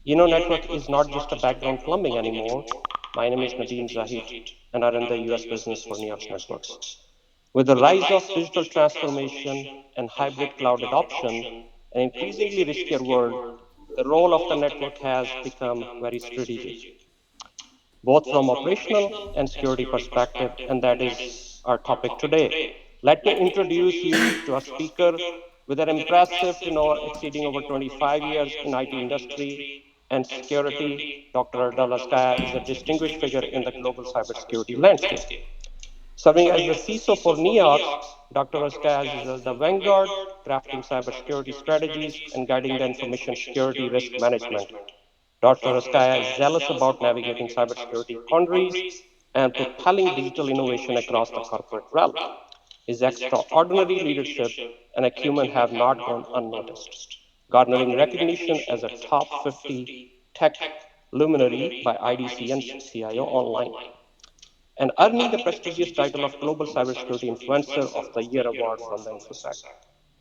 Network is not just a background plumbing anymore. My name is Nadeem Zahid, and I run the US business for New York's networks. With the rise of digital transformation and hybrid cloud adoption, an increasingly riskier world, the role of the network has become very strategic, both from operational and security perspective, and that is our topic today. Let me introduce you to our speaker with an impressive tenure exceeding over 25 years in IT industry and security. Dr. Erdal Ozkaya is a distinguished figure in the global cybersecurity landscape. Serving as the CISO for NEOX, Dr. Ozkaya is at the vanguard, crafting cybersecurity strategies and guiding the information security risk management. Dr. Ozkaya is zealous about navigating cybersecurity boundaries and propelling digital innovation across the corporate realm. His extraordinary leadership and acumen have not gone unnoticed, garnering recognition as a top 50 tech luminary by IDC and CIO Online, and earning the prestigious title of Global Cybersecurity Influencer of the Year award from the InfoSec.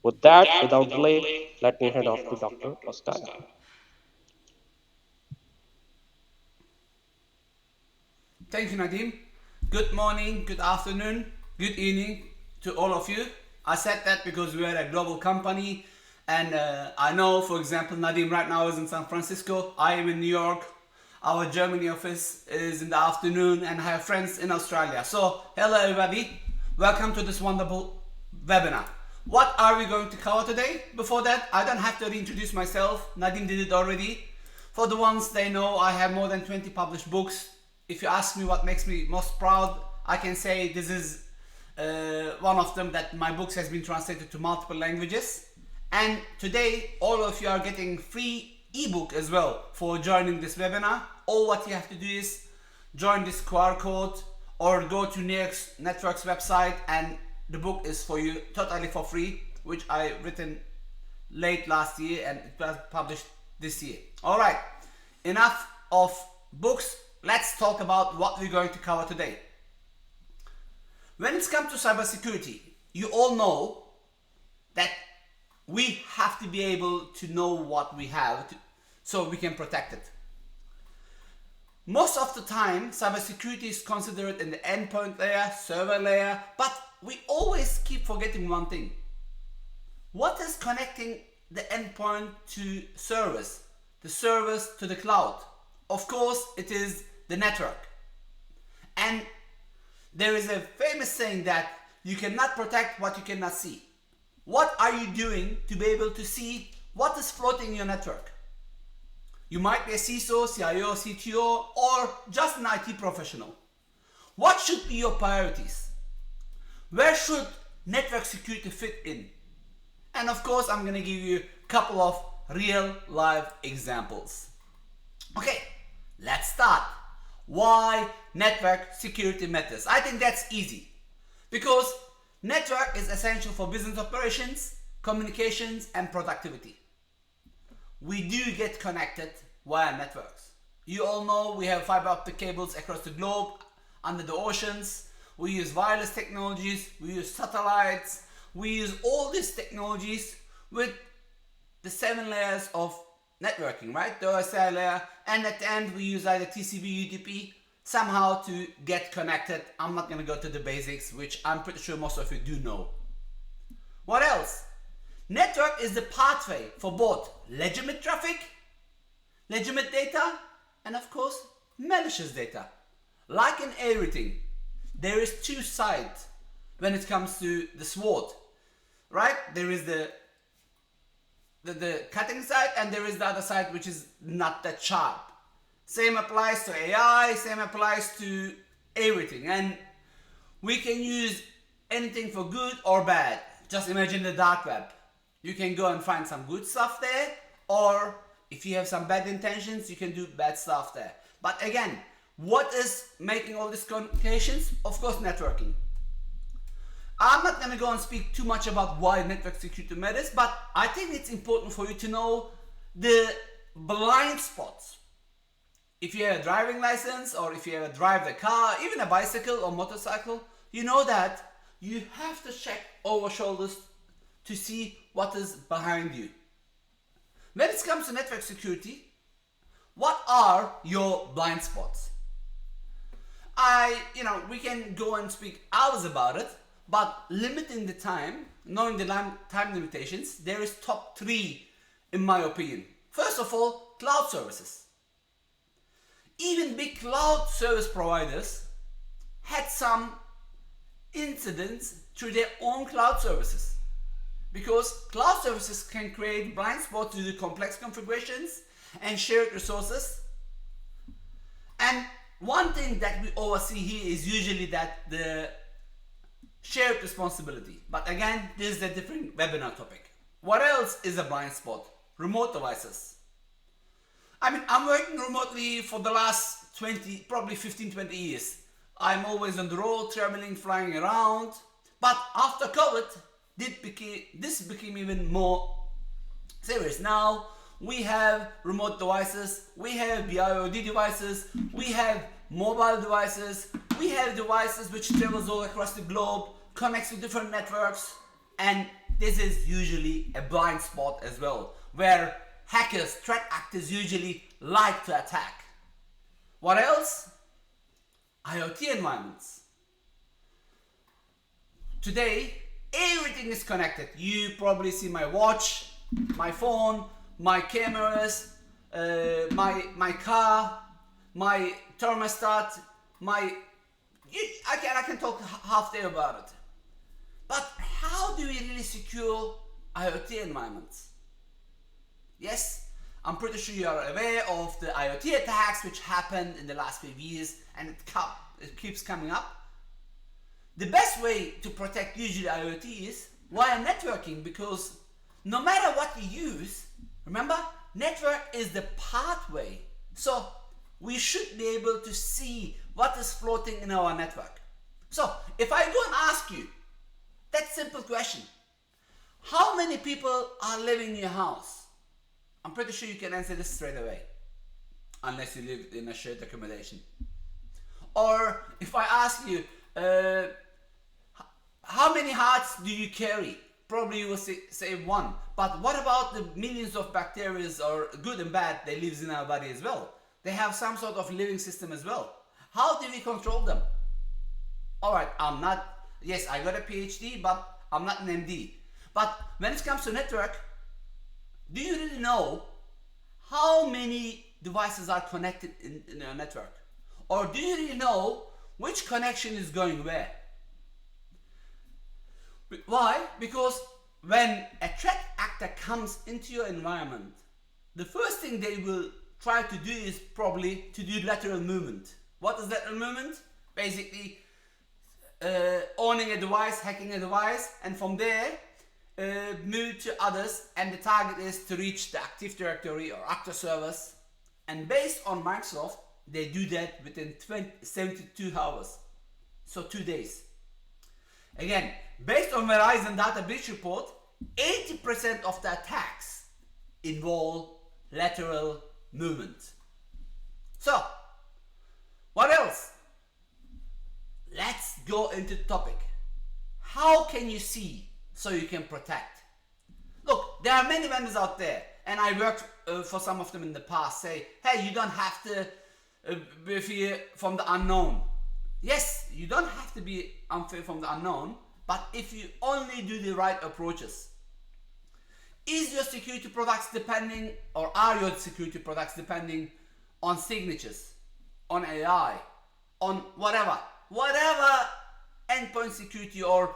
With that, without delay, let me hand off to Dr. Oskaya. Thank you, Nadim. Good morning, good afternoon, good evening to all of you. I said that because we are a global company, and I know, for example, Nadim right now is in San Francisco. I am in New York. Our Germany office is in the afternoon, and I have friends in Australia. So, hello everybody. Welcome to this wonderful webinar. What are we going to cover today? Before that, I don't have to reintroduce myself. Nadim did it already. For the ones they know, I have more than 20 published books. If you ask me what makes me most proud, I can say this is one of them, that my books has been translated to multiple languages. And today, all of you are getting free ebook as well for joining this webinar. All what you have to do is join this QR code or go to Network's website, and the book is for you totally for free, which I written late last year and it was published this year. All right, enough of books. Let's talk about what we're going to cover today. When it comes to cybersecurity, you all know that we have to be able to know what we have so we can protect it. Most of the time, cybersecurity is considered in the endpoint layer, server layer, but we always keep forgetting one thing. What is connecting the endpoint to servers, the servers to the cloud? Of course, it is the network. And there is a famous saying that you cannot protect what you cannot see. What are you doing to be able to see what is floating in your network? You might be a CISO, CIO, CTO, or just an IT professional. What should be your priorities? Where should network security fit in? And of course, I'm going to give you a couple of real live examples. Okay, let's start. Why network security matters? I think that's easy. Because network is essential for business operations, communications, and productivity. We do get connected via networks. You all know we have fiber optic cables across the globe, under the oceans. We use wireless technologies, we use satellites, we use all these technologies with the 7 layers of networking, right? The OSI layer, and at the end we use either TCP, UDP, somehow to get connected. I'm not going to go to the basics, which I'm pretty sure most of you do know. What else? Network is the pathway for both legitimate traffic, legitimate data, and of course malicious data. Like in everything, there is two sides when it comes to the sword, right? There is the cutting side, and there is the other side which is not that sharp. Same applies to AI, same applies to everything, and we can use anything for good or bad. Just imagine the dark web. You can go and find some good stuff there, or if you have some bad intentions, you can do bad stuff there. But again, what is making all these communications? Of course, networking. I'm not going to go and speak too much about why network security matters, but I think it's important for you to know the blind spots. If you have a driving license, or if you have drive a car, even a bicycle or motorcycle, you know that you have to check over shoulders to see what is behind you. When it comes to network security, what are your blind spots? We can go and speak hours about it, but limiting the time, knowing the time limitations, there is top three in my opinion. First of all, cloud services. Even big cloud service providers had some incidents through their own cloud services, because cloud services can create blind spots due to complex configurations and shared resources. And one thing that we oversee here is usually that the shared responsibility. But again, this is a different webinar topic. What else is a blind spot? Remote devices. I'm working remotely for the last 20, probably 15, 20 years. I'm always on the road, traveling, flying around. But after COVID, this became even more serious. Now, we have remote devices, we have BIOD devices, we have mobile devices, we have devices which travels all across the globe, connects to different networks, and this is usually a blind spot as well, where hackers, threat actors usually like to attack. What else? IoT environments. Today, everything is connected. You probably see my watch, my phone, my cameras, my car, my thermostat, I can talk half day about it. But how do we really secure IoT environments? Yes, I'm pretty sure you are aware of the IoT attacks which happened in the last few years, and it keeps coming up. The best way to protect usually IoT is via networking, because no matter what you use, remember, network is the pathway. So we should be able to see what is floating in our network. So if I go and ask you that simple question, how many people are living in your house? I'm pretty sure you can answer this straight away, unless you live in a shared accommodation. Or if I ask you, how many hearts do you carry? Probably you will say one. But what about the millions of bacteria, or good and bad, they live in our body as well? They have some sort of living system as well. How do we control them? Alright, yes, I got a PhD, but I'm not an MD. But when it comes to network, do you really know how many devices are connected in a network? Or do you really know which connection is going where? Why? Because when a threat actor comes into your environment, the first thing they will try to do is probably to do lateral movement. What is lateral movement? Basically, owning a device, hacking a device, and from there move to others, and the target is to reach the Active Directory or actor servers. And based on Microsoft, they do that within 72 hours, so 2 days. Again, based on Verizon Data Breach Report, 80% of the attacks involve lateral movement. So, what else? Let's go into the topic. How can you see so you can protect? Look, there are many vendors out there, and I worked for some of them in the past, say, hey, you don't have to be fear from the unknown. Yes, you don't have to be unfair from the unknown, but if you only do the right approaches. Is your security products depending, or are your security products depending on signatures, on AI, on whatever endpoint security or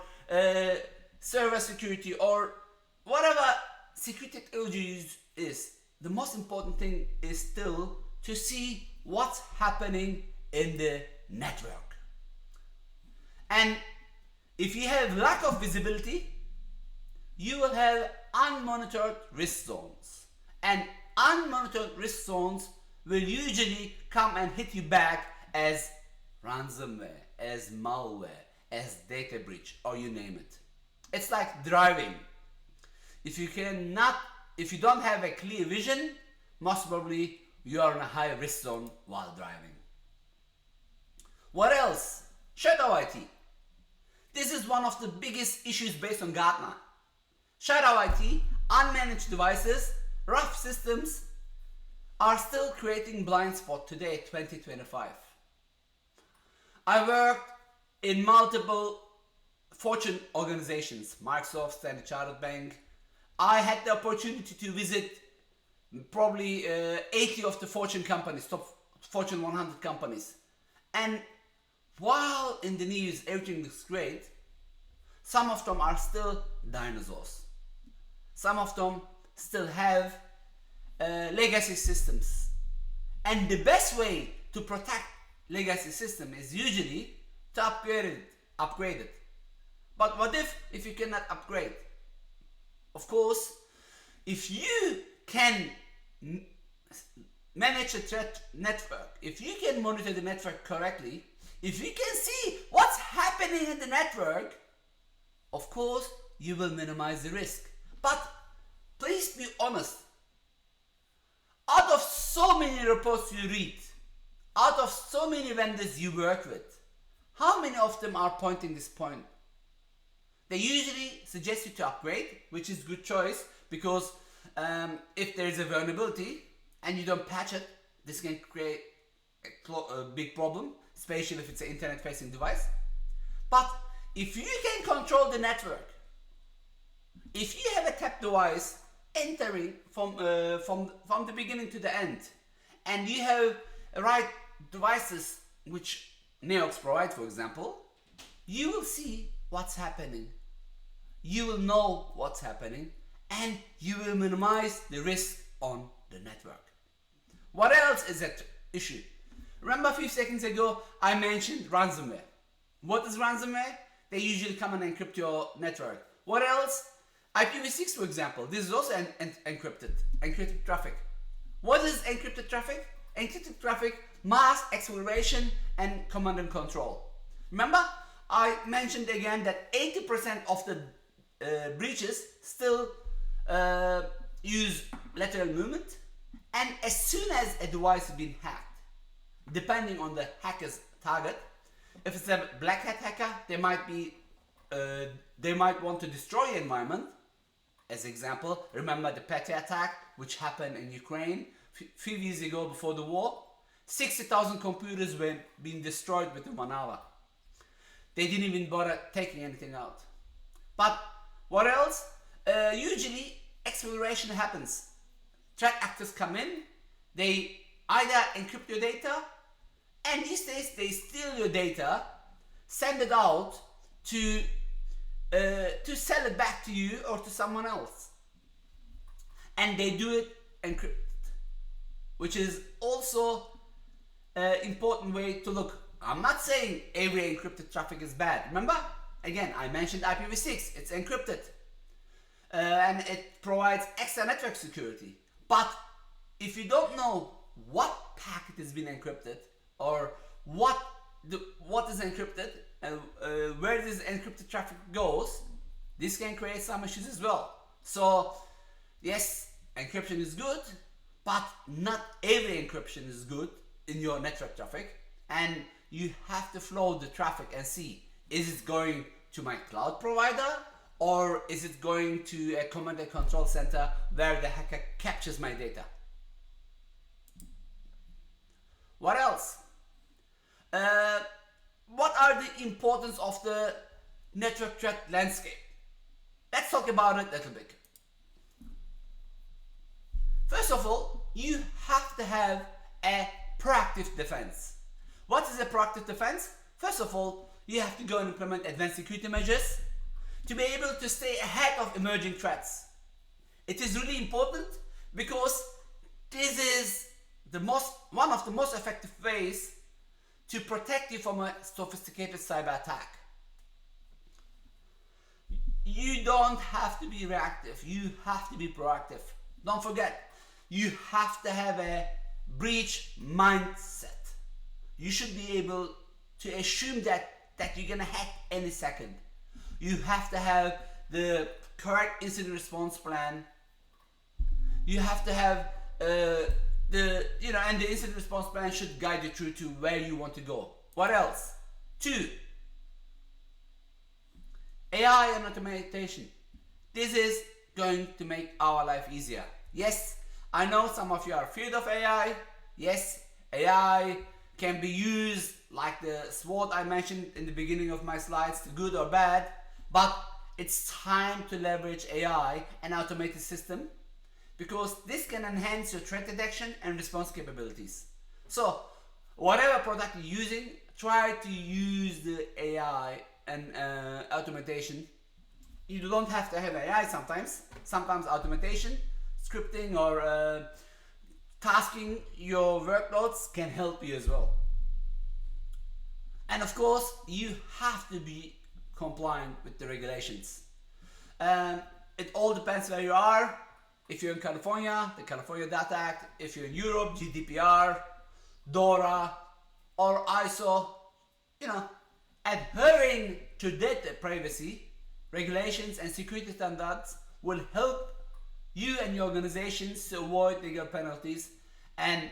server security or whatever security technology is? The most important thing is still to see what's happening in the network. And if you have lack of visibility, you will have unmonitored risk zones. And unmonitored risk zones will usually come and hit you back as ransomware, as malware, as data breach, or you name it. It's like driving. If you don't have a clear vision, most probably you are in a high risk zone while driving. What else? Shadow IT. This is one of the biggest issues based on Gartner. Shadow IT, unmanaged devices, rough systems, are still creating blind spot today, 2025. I worked in multiple Fortune organizations, Microsoft, Standard Chartered Bank. I had the opportunity to visit probably 80 of the Fortune companies, top Fortune 100 companies. And while in the news everything looks great, some of them are still dinosaurs. Some of them still have legacy systems. And the best way to protect legacy system is usually to upgrade it. But what if you cannot upgrade? Of course, if you can manage a threat network, if you can monitor the network correctly, if you can see what's happening in the network, of course, you will minimize the risk. But please be honest. Out of so many reports you read, out of so many vendors you work with, how many of them are pointing this point? They usually suggest you to upgrade, which is good choice because if there is a vulnerability and you don't patch it, this can create a big problem, especially if it's an internet-facing device. But if you can control the network, if you have a tap device entering from the beginning to the end, and you have right devices which Neox provide, for example, you will see what's happening. You will know what's happening, and you will minimize the risk on the network. What else is that issue? Remember a few seconds ago I mentioned ransomware. What is ransomware? They usually come and encrypt your network. What else? IPv6, for example. This is also encrypted traffic. What is encrypted traffic? Encrypted traffic, mass acceleration, and command and control. Remember, I mentioned again that 80% of the breaches still use lateral movement, and as soon as a device has been hacked, depending on the hacker's target, if it's a black hat hacker, they might want to destroy your environment. As example, remember the petty attack which happened in Ukraine few years ago before the war. 60,000 computers were being destroyed within 1 hour. They didn't even bother taking anything out. But what else? Usually acceleration happens. Threat actors come in, they either encrypt your data, and these days they steal your data, send it out to sell it back to you or to someone else. And they do it encrypted, which is also an important way to look. I'm not saying every encrypted traffic is bad. Remember, again, I mentioned IPv6, it's encrypted. And it provides extra network security. But if you don't know what packet has been encrypted or what is encrypted and where this encrypted traffic goes, this can create some issues as well. So yes, encryption is good, but not every encryption is good in your network traffic, and you have to flow the traffic and see, is it going to my cloud provider or is it going to a command and control center where the hacker captures my data? What else? What are the importance of the network threat landscape? Let's talk about it a little bit. First of all, you have to have a proactive defense. What is a proactive defense? First of all, you have to go and implement advanced security measures to be able to stay ahead of emerging threats. It is really important because this is one of the most effective ways to protect you from a sophisticated cyber attack. You don't have to be reactive, you have to be proactive. Don't forget, you have to have a breach mindset. You should be able to assume that you're gonna hack any second. You have to have the correct incident response plan. You have to have and the incident response plan should guide you through to where you want to go. What else? 2, AI and automation. This is going to make our life easier. Yes, I know some of you are afraid of AI. Yes, AI can be used like the SWOT I mentioned in the beginning of my slides, good or bad, but it's time to leverage AI and automated system because this can enhance your threat detection and response capabilities. So whatever product you're using, try to use the AI and automation. You don't have to have AI sometimes. Sometimes automation, scripting or tasking your workloads can help you as well. And of course, you have to be compliant with the regulations. It all depends where you are. If you're in California, the California Data Act. If you're in Europe, GDPR, DORA, or ISO. You know, adhering to data privacy regulations and security standards will help you and your organizations to avoid legal penalties and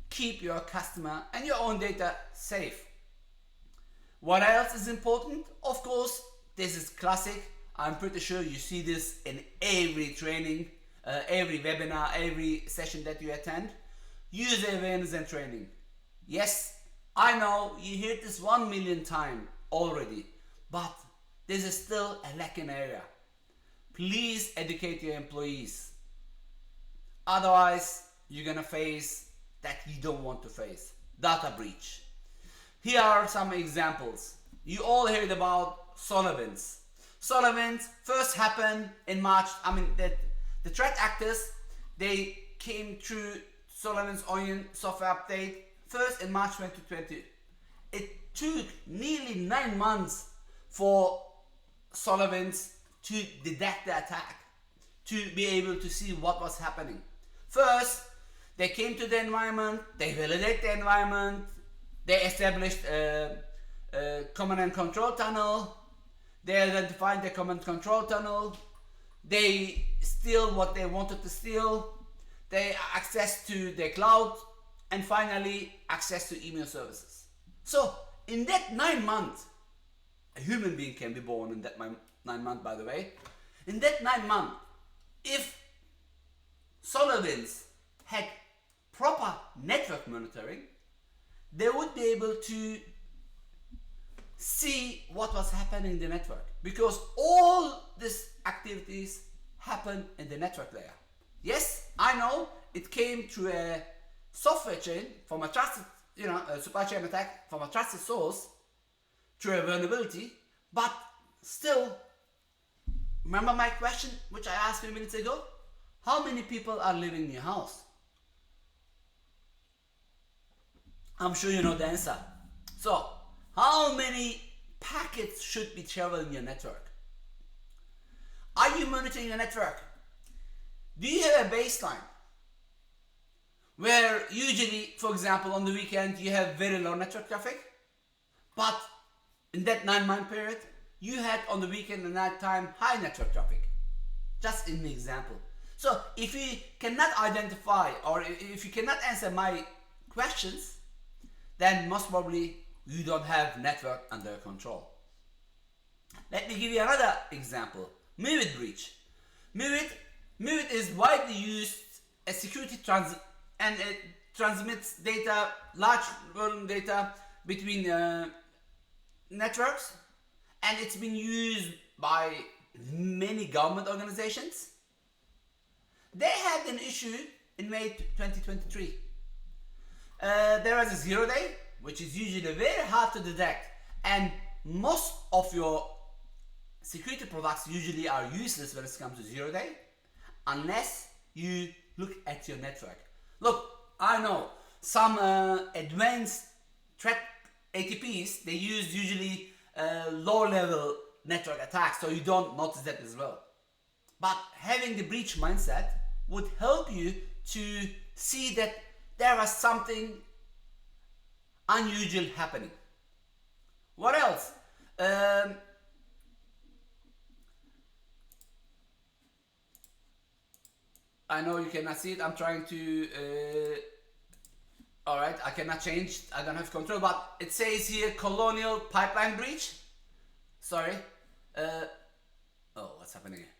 keep your customer and your own data safe. What else is important? Of course, this is classic. I'm pretty sure you see this in every training, every webinar, every session that you attend. User awareness and training. Yes, I know you hear this 1,000,000 times already, but this is still a lacking area. Please educate your employees. Otherwise, you're gonna face that you don't want to face. Data breach. Here are some examples. You all heard about SolarWinds. SolarWinds first happened in March. The threat actors, they came through SolarWinds Onion software update first in March 2020. It took nearly 9 months for SolarWinds to detect the attack, to be able to see what was happening. First, they came to the environment, they validated the environment, they established a command and control tunnel, they identified the command control tunnel, they steal what they wanted to steal, they access to the cloud, and finally access to email services. So in that 9 months, a human being can be born in that 9 months, by the way. In that 9 months, if SolarWinds had proper network monitoring, they would be able to see what was happening in the network, because all these activities happen in the network layer. Yes, I know it came through a software chain from a trusted, a supply chain attack from a trusted source through a vulnerability, but still, remember my question which I asked a few minutes ago? How many people are living in your house? I'm sure you know the answer. So, how many packets should be traveling your network? Are you monitoring your network? Do you have a baseline where usually, for example, on the weekend you have very low network traffic, but in that 9-month period you had on the weekend and night time high network traffic? Just an example. So if you cannot identify or if you cannot answer my questions, then most probably you don't have network under control. Let me give you another example. MIVID breach. MIVID is widely used as security and it transmits data, large volume data between networks, and it's been used by many government organizations. They had an issue in May 2023. There was a 0 day, which is usually very hard to detect, and most of your security products usually are useless when it comes to 0 day unless you look at your network. Look, I know some advanced threat ATPs, they use usually low level network attacks, so you don't notice that as well. But having the breach mindset would help you to see that there was something unusual happening. What else? I know you cannot see it. I'm trying to. Alright, I cannot change. I don't have control, but it says here colonial pipeline breach. Sorry. Oh, what's happening here?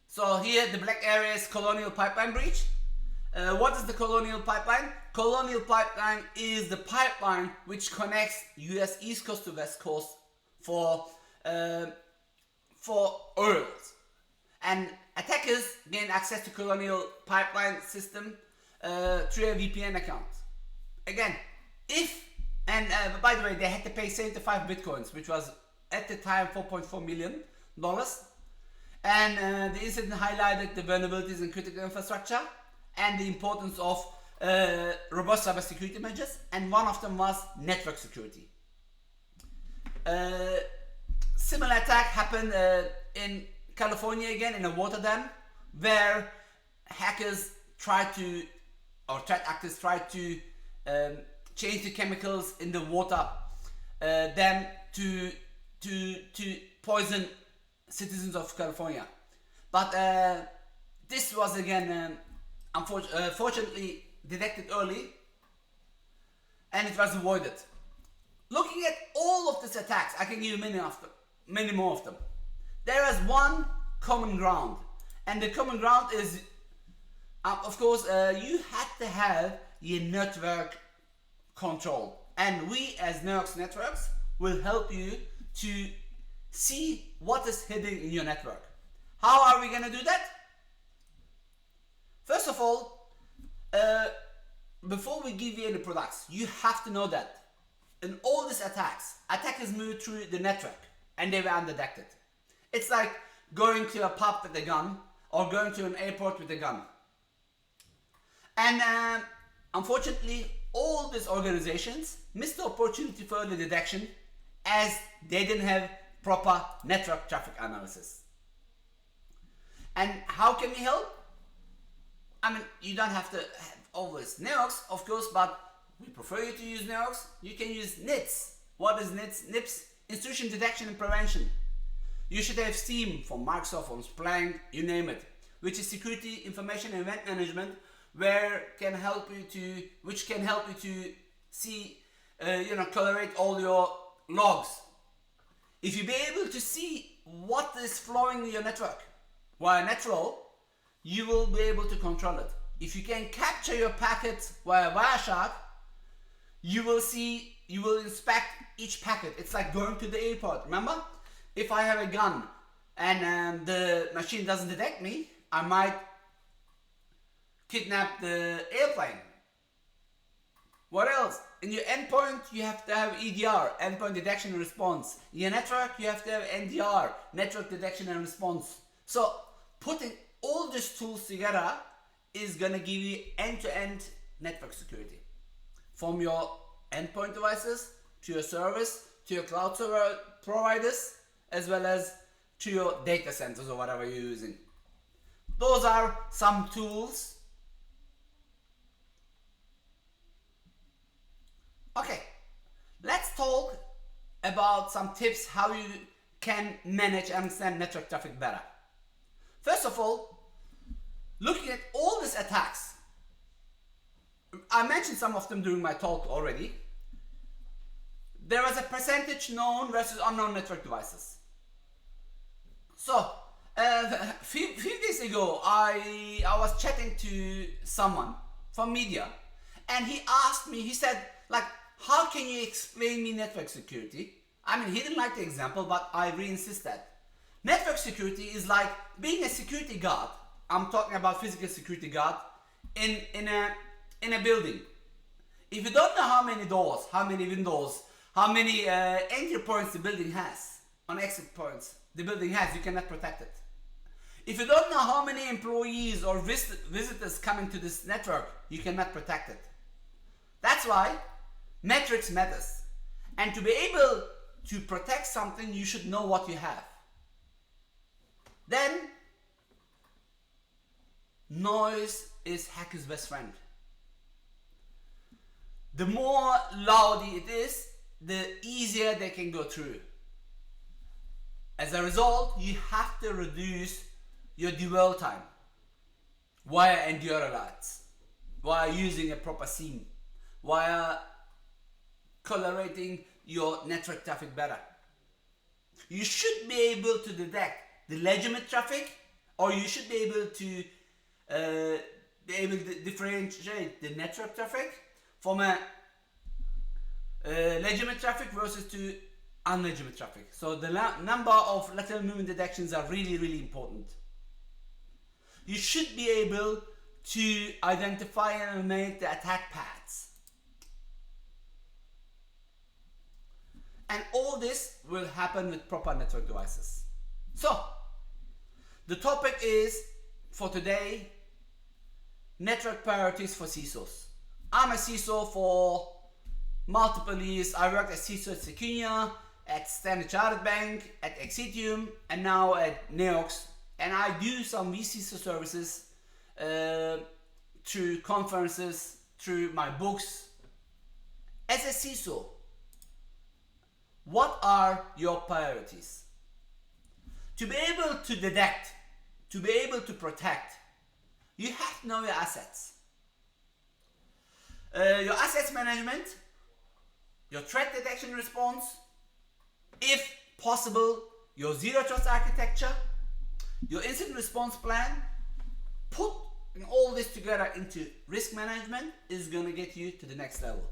So here the black area is colonial pipeline breach. What is the Colonial Pipeline? Colonial Pipeline is the pipeline which connects US East Coast to West Coast for oil. And attackers gain access to Colonial Pipeline system through a VPN account. Again, by the way, they had to pay 75 bitcoins, which was at the time $4.4 million. And the incident highlighted the vulnerabilities in critical infrastructure and the importance of robust cybersecurity measures, and one of them was network security. Similar attack happened in California again, in a water dam, where threat actors tried to change the chemicals in the water dam to poison citizens of California. But this was again fortunately detected early, and it was avoided. Looking at all of these attacks, I can give you many more of them. There is one common ground, and the common ground is, of course, you have to have your network control, and we as NetSecOps Networks will help you to see what is hidden in your network. How are we going to do that? First of all, before we give you any products, you have to know that in all these attacks, attackers move through the network and they were undetected. It's like going to a pub with a gun or going to an airport with a gun. And unfortunately, all these organizations missed the opportunity for early detection as they didn't have proper network traffic analysis. And how can we help? I mean, you don't have to have always NetSecOps, of course, but we prefer you to use NetSecOps. You can use NIPS. What is NIPS? NIPS, Intrusion Detection and Prevention. You should have SIEM from Microsoft, from Splunk, you name it, which is Security Information and Event Management, which can help you to see, collate all your logs. If you be able to see what is flowing in your network via NetFlow, you will be able to control it. If you can capture your packets via Wireshark, you will inspect each packet. It's like going to the airport. Remember? If I have a gun and the machine doesn't detect me, I might kidnap the airplane. What else? In your endpoint, you have to have EDR, endpoint detection and response. In your network, you have to have NDR, network detection and response. So putting all these tools together is gonna give you end-to-end network security. From your endpoint devices, to your service, to your cloud server providers, as well as to your data centers or whatever you're using. Those are some tools. Okay, let's talk about some tips how you can manage and understand network traffic better. First of all, looking at all these attacks, I mentioned some of them during my talk already. There was a percentage known versus unknown network devices. So, few days ago, I was chatting to someone from media, and he asked me, he said, like, how can you explain me network security? I mean, he didn't like the example, but I re-insist that. Network security is like being a security guard. I'm talking about physical security guard in a building. If you don't know how many doors, how many windows, how many entry points the building has, on exit points the building has, you cannot protect it. If you don't know how many employees or visitors coming to this network, you cannot protect it. That's why metrics matters. And to be able to protect something, you should know what you have. Then, noise is hacker's best friend. The more loud it is, the easier they can go through. As a result, you have to reduce your dwell time via NDR alerts, via using a proper SIEM, via collaborating your network traffic better. You should be able to detect the legitimate traffic, or you should be able to be able to differentiate the network traffic from a legitimate traffic versus to unlegitimate traffic. So the number of lateral movement detections are really, really important. You should be able to identify and eliminate the attack paths. And all this will happen with proper network devices. So, the topic is, for today, network priorities for CISOs. I'm a CISO for multiple years. I worked as CISO at Secunia, at Standard Chartered Bank, at Exitium, and now at Neox. And I do some vCISO services through conferences, through my books. As a CISO, what are your priorities? To be able to detect, to be able to protect, you have to know your assets. Your assets management, your threat detection response, if possible, your zero trust architecture, your incident response plan. Putting all this together into risk management is going to get you to the next level.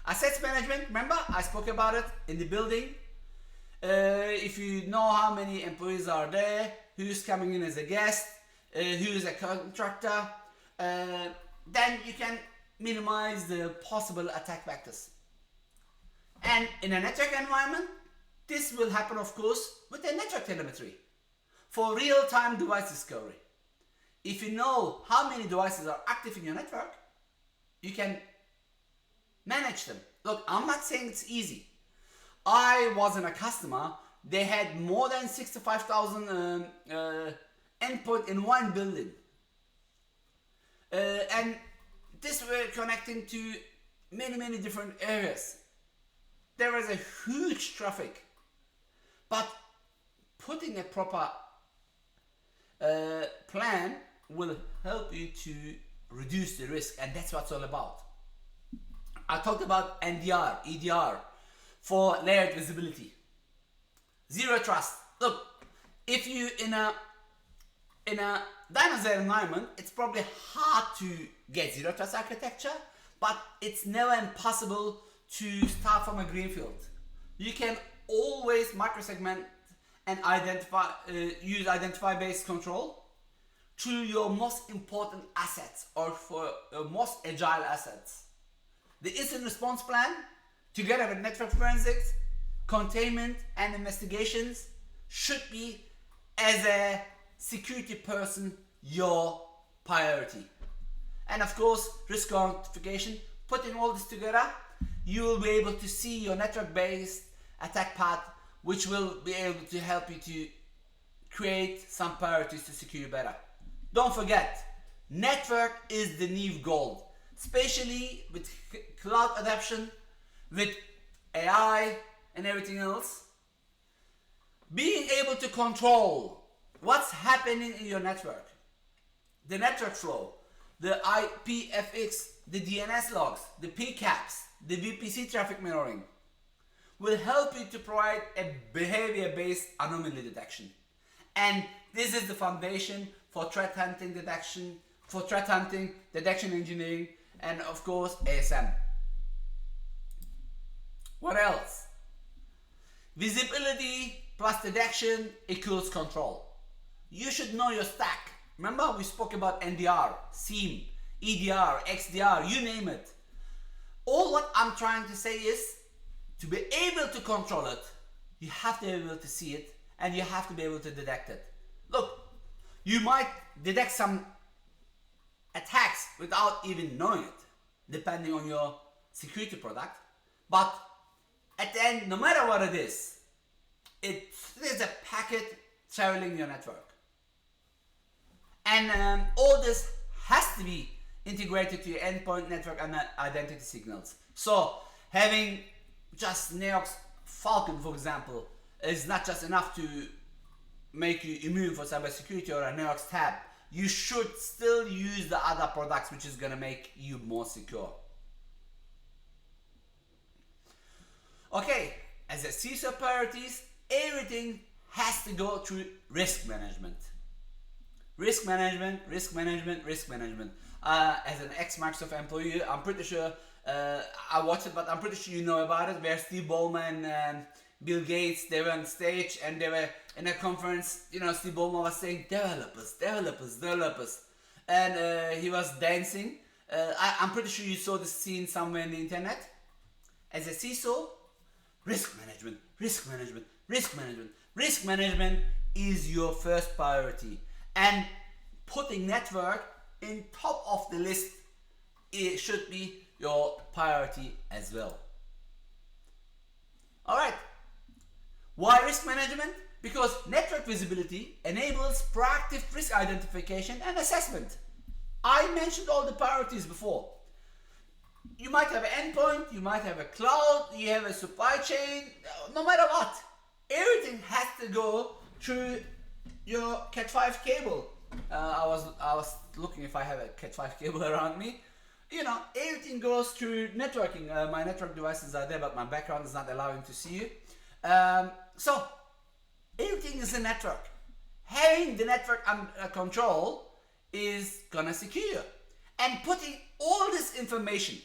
Assets management, remember I spoke about it in the building. If you know how many employees are there, who's coming in as a guest, who's a contractor, then you can minimize the possible attack vectors. And in a network environment, this will happen, of course, with the network telemetry for real-time device discovery. If you know how many devices are active in your network, you can manage them. Look, I'm not saying it's easy. I wasn't a customer. They had more than 65,000 endpoint in one building. And this were connecting to many different areas. There was a huge traffic. But putting a proper plan will help you to reduce the risk, and that's what it's all about. I talked about NDR, EDR for layered visibility. Zero trust. Look, if you in a dinosaur environment, it's probably hard to get zero trust architecture, but it's never impossible to start from a greenfield. You can always microsegment and use identify-based control to your most important assets or for your most agile assets. The incident response plan, together with network forensics, containment, and investigations, should be, as a security person, your priority. And of course, risk quantification. Putting all this together, you will be able to see your network-based attack path, which will be able to help you to create some priorities to secure you better. Don't forget, network is the new gold, especially with cloud adoption, with AI and everything else. Being able to control what's happening in your network, the network flow, the IPFX, the DNS logs, the PCAPs, the VPC traffic mirroring, will help you to provide a behavior-based anomaly detection. And this is the foundation for threat hunting detection, detection engineering, and of course ASM. What else? Visibility plus detection equals control. You should know your stack. Remember we spoke about NDR, SIEM, EDR, XDR, you name it. All what I'm trying to say is, to be able to control it, you have to be able to see it, and you have to be able to detect it. Look, you might detect some attacks without even knowing it, depending on your security product, but at the end, no matter what it is, there's a packet traveling your network. And all this has to be integrated to your endpoint network and identity signals. So having just Neox Falcon, for example, is not just enough to make you immune for cybersecurity or a Neox tab. You should still use the other products, which is going to make you more secure. Okay, as a CISO priorities, everything has to go through risk management. Risk management, risk management, risk management. as an ex-Microsoft employee. I'm pretty sure I watched it, but I'm pretty sure you know about it, where Steve Ballmer and Bill Gates, they were on stage and they were in a conference. You know, Steve Ballmer was saying developers, developers, developers, and he was dancing. I'm pretty sure you saw the scene somewhere in the internet. As a CISO, risk management, risk management, risk management. Risk management is your first priority, and putting network in top of the list, it should be your priority as well. Alright, why risk management? Because network visibility enables proactive risk identification and assessment. I mentioned all the priorities before. You might have an endpoint, you might have a cloud, you have a supply chain, no matter what. Everything has to go through your Cat5 cable. I was looking if I have a Cat5 cable around me. You know, everything goes through networking. My network devices are there, but my background is not allowing to see you. So, everything is a network. Having the network under control is gonna secure you. And putting all this information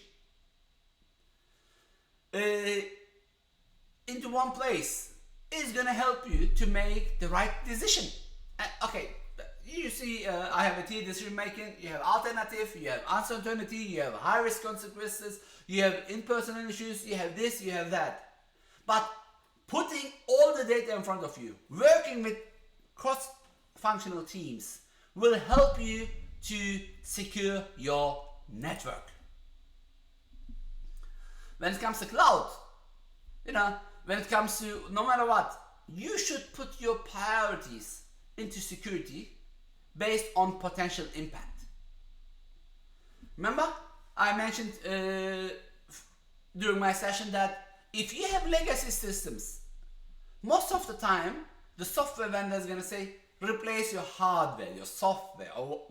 into one place is gonna help you to make the right decision. Okay, you see, I have a T decision making, you have alternative, you have uncertainty, you have high risk consequences, you have impersonal issues, you have this, you have that. But putting all the data in front of you, working with cross-functional teams will help you to secure your network. When it comes to cloud, you know, when it comes to no matter what, you should put your priorities into security based on potential impact. Remember, I mentioned during my session that if you have legacy systems, most of the time the software vendor is going to say replace your hardware, your software, or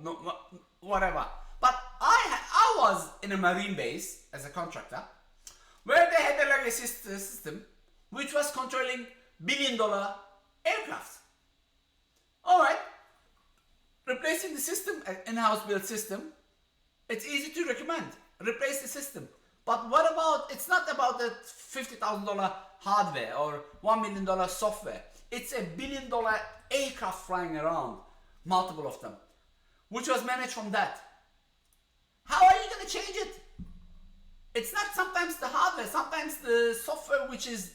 whatever. But I was in a marine base as a contractor where they had a legacy system which was controlling billion-dollar aircraft. Alright, replacing the system, an in-house built system, it's easy to recommend. Replace the system. But what about, it's not about the $50,000 hardware or $1 million software. It's a billion-dollar aircraft flying around, multiple of them, which was managed from that. How are you going to change it? It's not sometimes the hardware, sometimes the software which is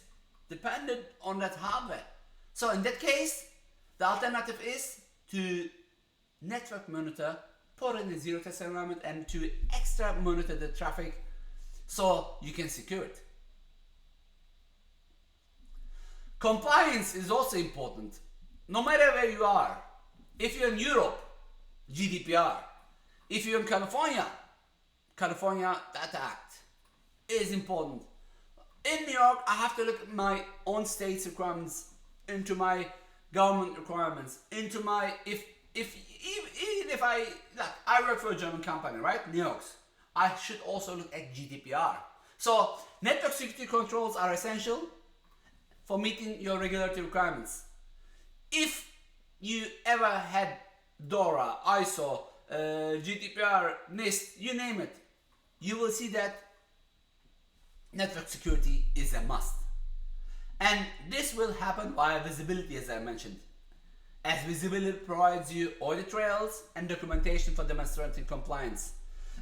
dependent on that hardware. So in that case, the alternative is to network monitor, put in a zero test environment, and to extra monitor the traffic so you can secure it. Compliance is also important. No matter where you are, if you're in Europe, GDPR. If you're in California, California Data Act is important. In New York, I have to look at my own state's requirements, into my government requirements, into my, even if I work for a German company, right? New York's. I should also look at GDPR. So network security controls are essential for meeting your regulatory requirements. If you ever had DORA, ISO, GDPR, NIST, you name it, you will see that network security is a must. And this will happen via visibility, as I mentioned. As visibility provides you audit trails and documentation for demonstrating compliance.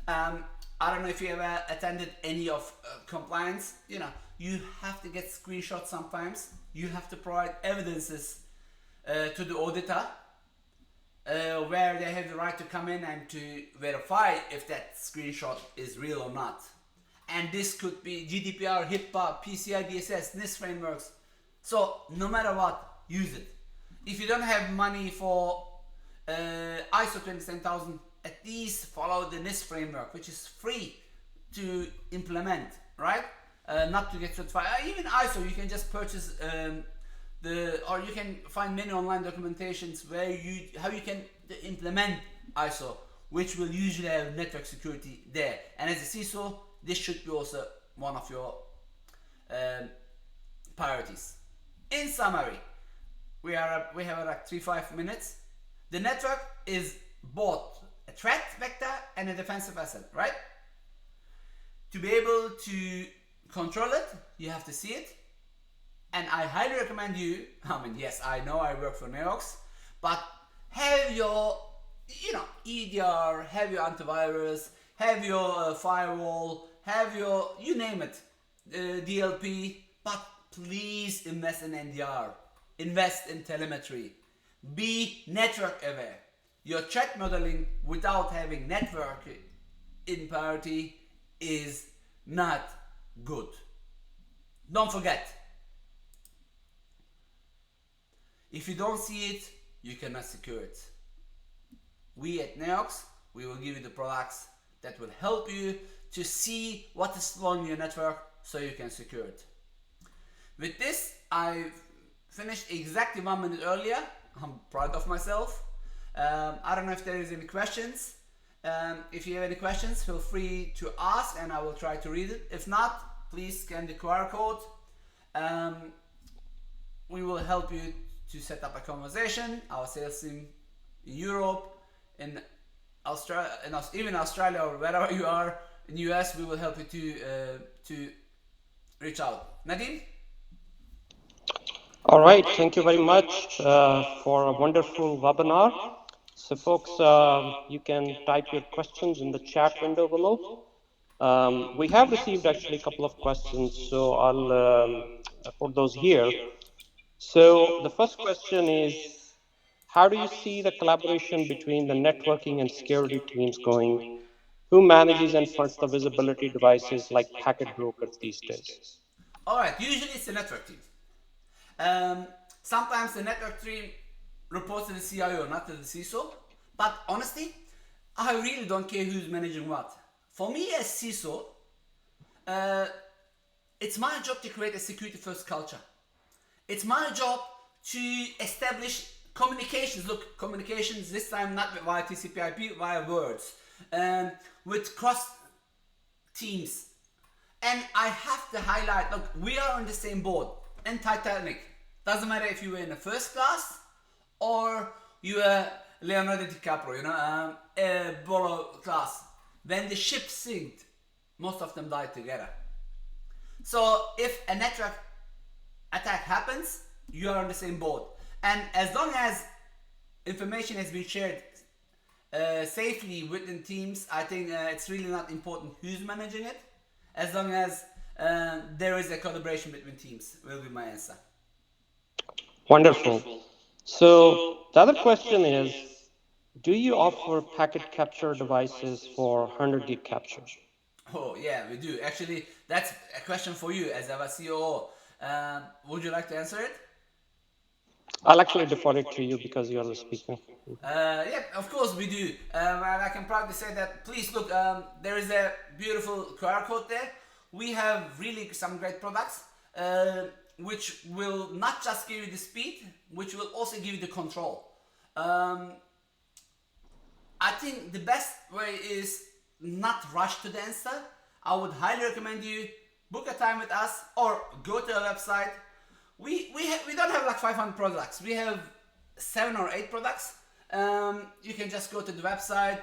I don't know if you ever attended any of compliance. You know, you have to get screenshots sometimes. You have to provide evidences to the auditor where they have the right to come in and to verify if that screenshot is real or not. And this could be GDPR, HIPAA, PCI DSS, NIST frameworks. So no matter what, use it. If you don't have money for ISO 27000, at least follow the NIST framework, which is free to implement, right? Not to get certified. Even ISO, you can just purchase or you can find many online documentations where how you can implement ISO, which will usually have network security there. And as a CISO, this should be also one of your priorities. In summary, we have like 3-5 minutes. The network is both a threat vector and a defensive asset, right? To be able to control it, you have to see it. And I highly recommend you, I mean, yes, I know I work for Neox, but have your, EDR, have your antivirus, have your firewall, have your, you name it, DLP, but please invest in NDR, invest in telemetry, be network aware. Your threat modeling without having network in priority is not good. Don't forget, if you don't see it, you cannot secure it. We at Neox, we will give you the products that will help you to see what is slowing your network so you can secure it. With this, I finished exactly 1 minute earlier. I'm proud of myself. I don't know if there is any questions. If you have any questions, feel free to ask and I will try to read it. If not, please scan the QR code. We will help you to set up a conversation. Our sales team in Europe, in Australia, even Australia or wherever you are in US, we will help you to reach out. Nadim? All right, thank you very much for a wonderful webinar. So, folks, you can type your questions in the chat window below. We have received actually a couple of questions, so I'll put those here. So, the first question is, how do you see the collaboration between the networking and security teams going? Who manages and funds the visibility devices like packet brokers these days? All right, usually it's the network team. Um, Sometimes the network team reports to the CIO, not to the CISO. But honestly, I really don't care who's managing what. For me as CISO, uh, it's my job to create a security first culture. It's my job to establish communications. Look, communications this time not via TCP/IP, via words, with cross teams. And I have to highlight, look, we are on the same boat. And Titanic, doesn't matter if you were in the first class or you were Leonardo DiCaprio, Apollo class. When the ship sinked, most of them died together. So if a network attack happens, you are on the same boat. And as long as information has been shared safely within teams, I think it's really not important who's managing it. As long as there is a collaboration between teams, will be my answer. Wonderful. So, the other question is, do you offer packet capture devices for 100 gig capture? Oh yeah, we do. Actually, that's a question for you as our COO. Would you like to answer it? I'll actually defer it to you because you're the speaker. Yeah, of course we do. And I can proudly say that. Please look, there is a beautiful QR code there. We have really some great products, which will not just give you the speed, which will also give you the control. I think the best way is not rush to the answer. I would highly recommend you book a time with us or go to our website. We don't have like 500 products. We have 7 or 8 products. You can just go to the website,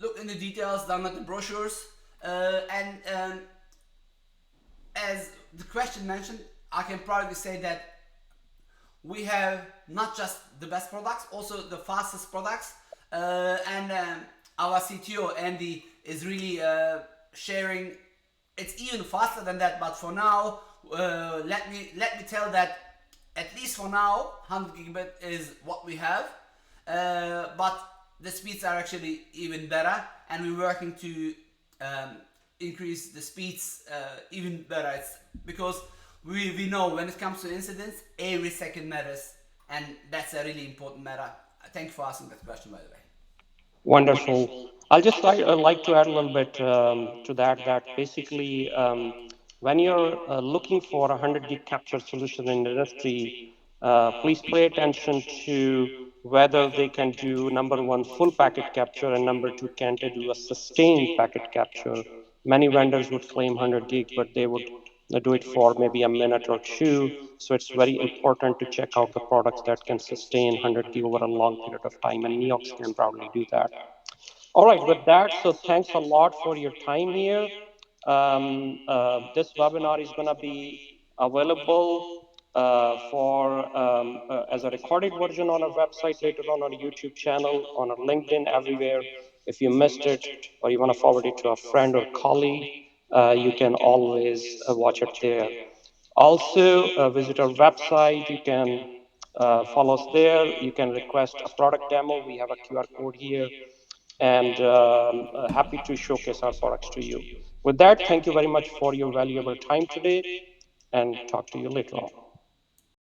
look in the details, download the brochures, and as the question mentioned, I can probably say that we have not just the best products, also the fastest products, and our CTO Andy is really sharing. It's even faster than that, but for now, let me tell that at least for now, 100 gigabit is what we have, but the speeds are actually even better, and we're working to increase the speeds even better. It's because we know when it comes to incidents, every second matters, and that's a really important matter. Thank you for asking that question, by the way. Wonderful. I'll just like to add a little bit to that. That basically, when you're looking for a 100 gig capture solution in the industry, please pay attention to whether they can do number one full packet capture and number two can they do a sustained packet capture. Many vendors would claim 100 gig, but they would do it for maybe a minute or two. So it's very important to check out the products that can sustain 100 gig over a long period of time, and Neox can probably do that. All right, with that, so thanks a lot for your time here. This webinar is going to be available as a recorded version on our website, later on our YouTube channel, on our LinkedIn, everywhere. If you missed it or you want to forward it to a friend or colleague, you can always watch it there. Also, visit our website. You can follow us there. You can request a product demo. We have a QR code here, and happy to showcase our products to you. With that, thank you very much for your valuable time today, and talk to you later on.